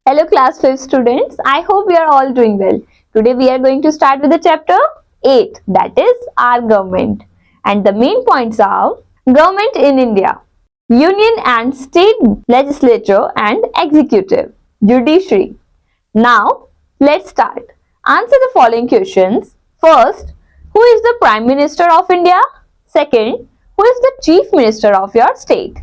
Hello class 5 students, I hope we are all doing well. Today we are going to start with the chapter 8, that is our government. And the main points are government in India, union and state legislature and executive, judiciary. Now let's start. Answer the following questions. First, who is the Prime Minister of India? Second, who is the Chief Minister of your state?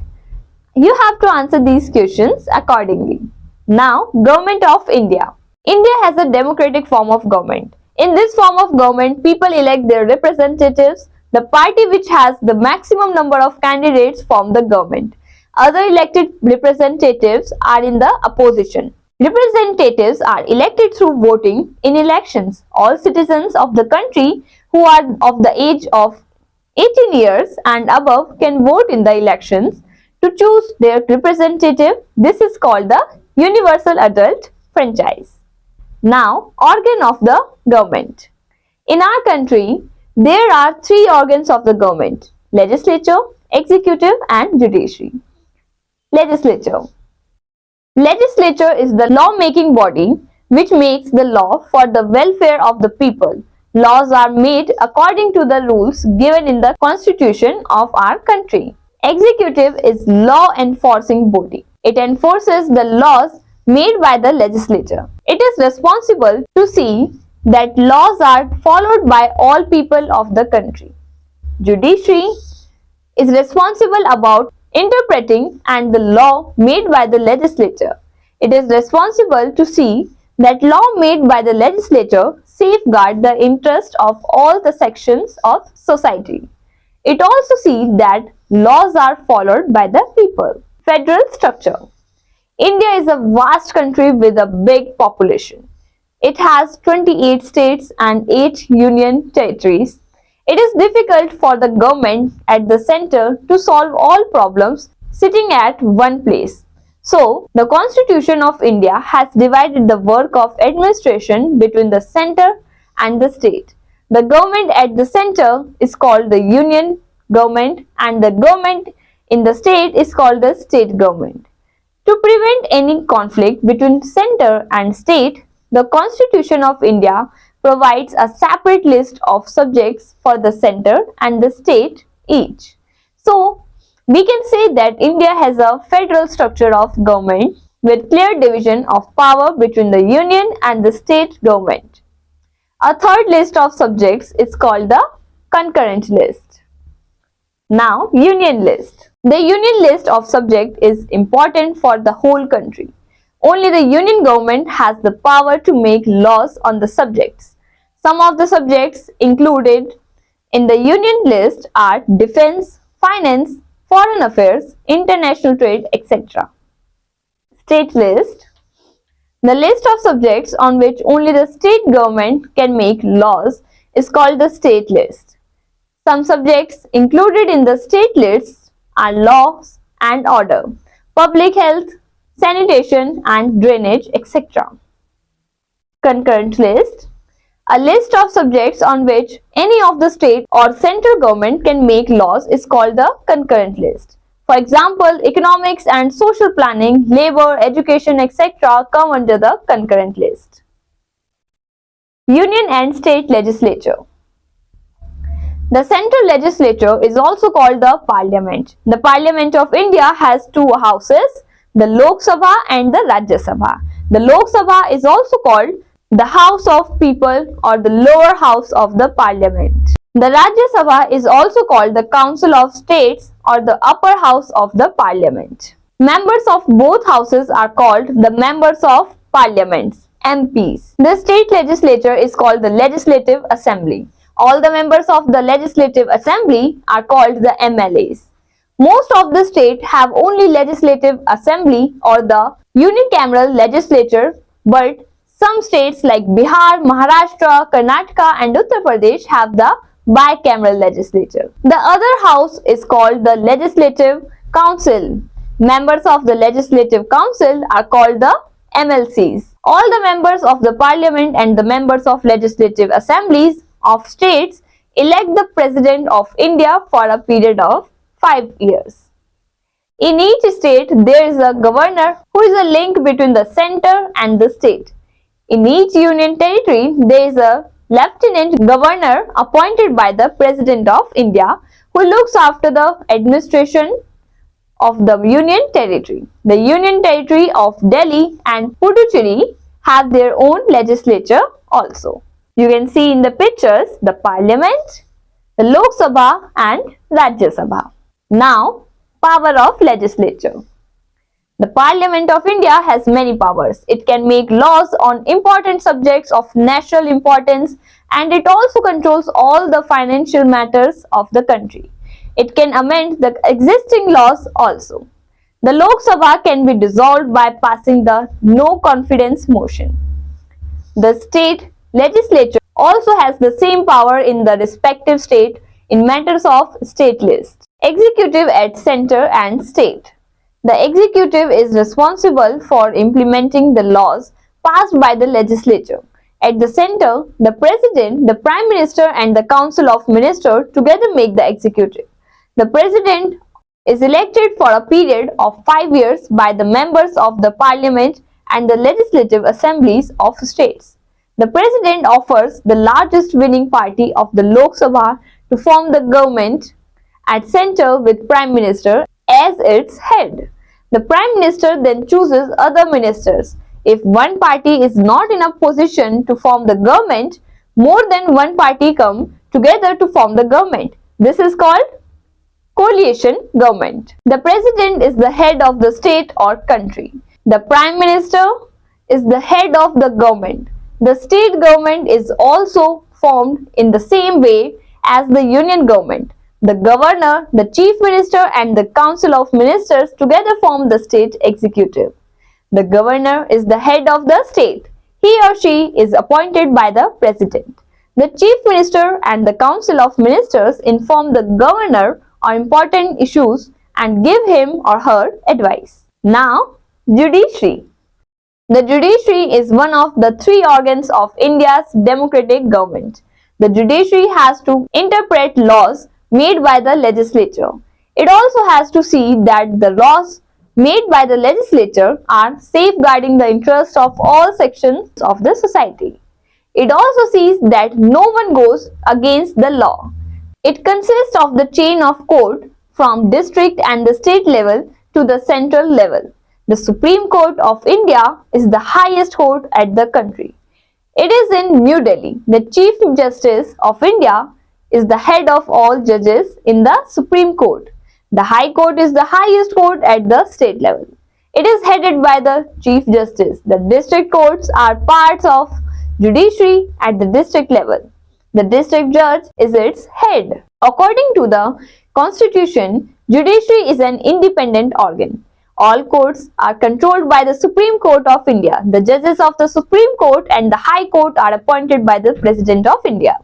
You have to answer these questions accordingly. Now, Government of India. India has a democratic form of government. In this form of government, people elect their representatives. The party which has the maximum number of candidates form the government. Other elected representatives are in the opposition. Representatives are elected through voting in elections. All citizens of the country who are of the age of 18 years and above can vote in the elections to choose their representative. This is called the universal adult franchise. Now, organ of the government. In our country, there are three organs of the government: legislature, executive and judiciary. Legislature. Legislature is the law-making body which makes the law for the welfare of the people. Laws are made according to the rules given in the constitution of our country. Executive is law enforcing body. It enforces the laws made by the legislature. It is responsible to see that laws are followed by all people of the country. Judiciary is responsible about interpreting and the law made by the legislature. It is responsible to see that law made by the legislature safeguard the interest of all the sections of society. It also sees that laws are followed by the people. Federal structure. India is a vast country with a big population. It has 28 states and 8 union territories. It is difficult for the government at the center to solve all problems sitting at one place. So, the Constitution of India has divided the work of administration between the center and the state. The government at the center is called the union government and the government in the state is called the state government. To prevent any conflict between center and state, the Constitution of India provides a separate list of subjects for the center and the state each. So, we can say that India has a federal structure of government with clear division of power between the union and the state government. A third list of subjects is called the concurrent list. Now, union list. The union list of subjects is important for the whole country. Only the union government has the power to make laws on the subjects. Some of the subjects included in the union list are defense, finance, foreign affairs, international trade, etc. State list. The list of subjects on which only the state government can make laws is called the state list. Some subjects included in the state list are laws and order, public health, sanitation and drainage, etc. Concurrent list. A list of subjects on which any of the state or central government can make laws is called the concurrent list. For example, economics and social planning, labor, education, etc. come under the concurrent list. Union and state legislature. The central legislature is also called the parliament. The Parliament of India has two houses, the Lok Sabha and the Rajya Sabha. The Lok Sabha is also called the House of People or the lower house of the Parliament. The Rajya Sabha is also called the Council of States or the upper house of the Parliament. Members of both houses are called the Members of Parliaments, MPs. The state legislature is called the Legislative Assembly. All the members of the Legislative Assembly are called the MLAs. Most of the states have only Legislative Assembly or the unicameral legislature, but some states like Bihar, Maharashtra, Karnataka and Uttar Pradesh have the bicameral legislature. The other house is called the Legislative Council. Members of the Legislative Council are called the MLCs. All the members of the Parliament and the members of Legislative Assemblies of states elect the President of India for a period of 5 years. In each state, there is a governor who is a link between the center and the state. In each union territory, there is a lieutenant governor appointed by the President of India who looks after the administration of the union territory. The union territory of Delhi and Puducherry have their own legislature also. You can see in the pictures the parliament, the Lok Sabha and Rajya Sabha. Now, power of legislature. The Parliament of India has many powers. It can make laws on important subjects of national importance and it also controls all the financial matters of the country. It can amend the existing laws also. The Lok Sabha can be dissolved by passing the no confidence motion. The state legislature also has the same power in the respective state in matters of state list. Executive at center and state. The executive is responsible for implementing the laws passed by the legislature. At the center, the president, the prime minister and the council of ministers together make the executive. The president is elected for a period of 5 years by the members of the parliament and the legislative assemblies of states. The president offers the largest winning party of the Lok Sabha to form the government at center with prime minister as its head. The prime minister then chooses other ministers. If one party is not in a position to form the government, more than one party come together to form the government. This is called coalition government. The president is the head of the state or country. The prime minister is the head of the government. The state government is also formed in the same way as the union government. The governor, the chief minister and the council of ministers together form the state executive. The governor is the head of the state. He or she is appointed by the president. The chief minister and the council of ministers inform the governor on important issues and give him or her advice. Now, judiciary. The judiciary is one of the three organs of India's democratic government. The judiciary has to interpret laws made by the legislature. It also has to see that the laws made by the legislature are safeguarding the interests of all sections of the society. It also sees that no one goes against the law. It consists of the chain of court from district and the state level to the central level. The Supreme Court of India is the highest court at the country. It is in New Delhi. The Chief Justice of India is the head of all judges in the Supreme Court. The High Court is the highest court at the state level. It is headed by the Chief Justice. The district courts are parts of judiciary at the district level. The district judge is its head. According to the Constitution, judiciary is an independent organ. All courts are controlled by the Supreme Court of India. The judges of the Supreme Court and the High Court are appointed by the President of India.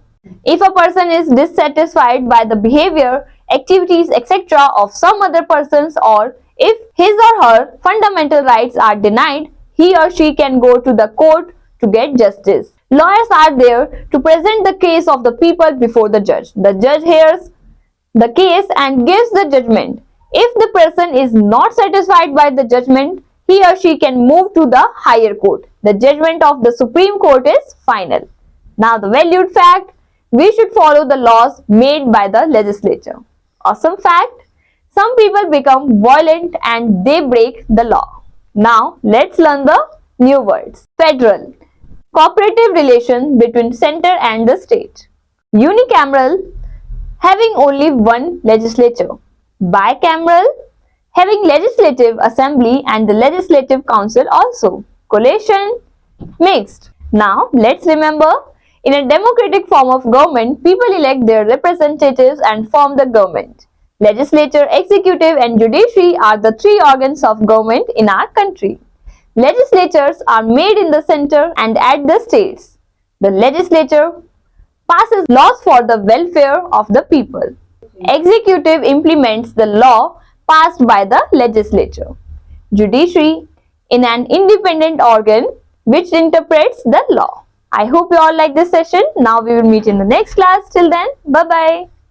If a person is dissatisfied by the behavior, activities, etc. of some other persons or if his or her fundamental rights are denied, he or she can go to the court to get justice. Lawyers are there to present the case of the people before the judge. The judge hears the case and gives the judgment. If the person is not satisfied by the judgment, he or she can move to the higher court. The judgment of the Supreme Court is final. Now the valued fact, we should follow the laws made by the legislature. Awesome fact, some people become violent and they break the law. Now let's learn the new words. Federal, cooperative relation between center and the state. Unicameral, having only one legislature. Bicameral, having legislative assembly and the legislative council also. Coalition, mixed. Now let's remember, in a democratic form of government, people elect their representatives and form the government. Legislature, executive and judiciary are the three organs of government in our country. Legislatures are made in the center and at the states. The legislature passes laws for the welfare of the people. Executive implements the law passed by the legislature. Judiciary in an independent organ which interprets the law. I hope you all like this session. Now we will meet in the next class. Till then, bye-bye.